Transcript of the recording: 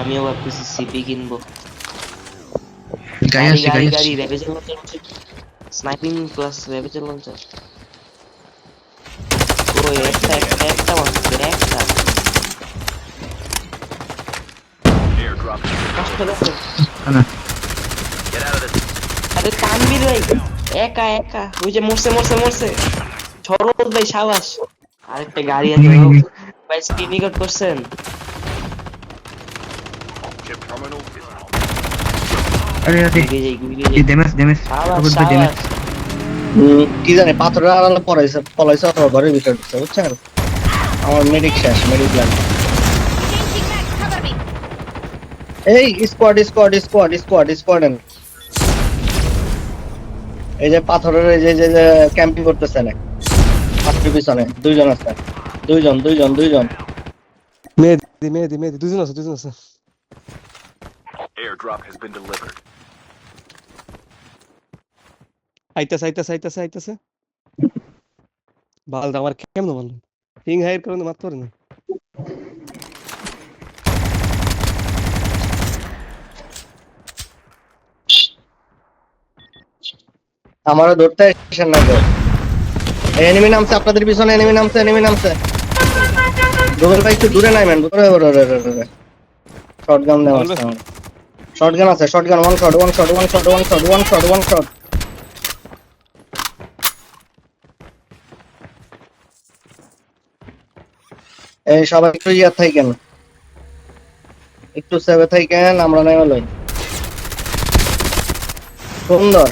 আমিও ভাবতেছি সিপি কিনবো। গাড়ি গাড়ি আসছে গাড়ি গাড়ি গাড়ি আসছে। র্যাভেজের লঞ্চার হচ্ছে, স্নাইপিং প্লাস র্যাভেজের লঞ্চার। ওই একটা একটা একটা মারছে একটা। Airdrop. কষ্ট দেখেন। না Get out of this. আরে তানভীর ভাই একা একা ওই যে মরছে মরছে মরছে। সরোজ ভাই সাবাস। আরেকটা গাড়ি আছে ভাই। ভাই স্ক্রিন রেকর্ড করছেন? Chip terminal is আরে আরে ঘুরে যাই ঘুরে এই যাই। ড্যামেজ ড্যামেজ সাবাস রোবট ভাই ড্যামেজ। সাবাস। কি জানি পাথরের আড়ালে পলাইছে অথবা ঘরের ভিতরে ঢুকছে বুঝছেন। আমার মেডিক শেষ, মেডিক লাগে। Changing back, cover me. এই স্কোয়াড স্কোয়াড স্কোয়াড স্কোয়াড স্কোয়াডেন, এই যে পাথরের এই যে ক্যাম্পিং করতেছে না পাথরের পিছনে দুইজন আছে, দুইজন দুইজন দুইজন। মেহেদি দুজন আছে। airdrop has been delivered. আইতাছে বালদা আমার কেমন মারলো, পিং হাইয়ের কারণে মারতে পারে না। আমারও ধরতে আসেন না কেউ। এনিমি নামছে আপনাদের পিছনে, এনিমি নামছে। গুগল ভাই একটু দূরে নাইবেন, শটগান দেওয়া আছে আমার। শটগান আছে, শটগান ওয়ান শট। এই সবাই একটু থাকেন, একটু সেভে থাকেন, আমরা নাই বলাই। সুন্দর।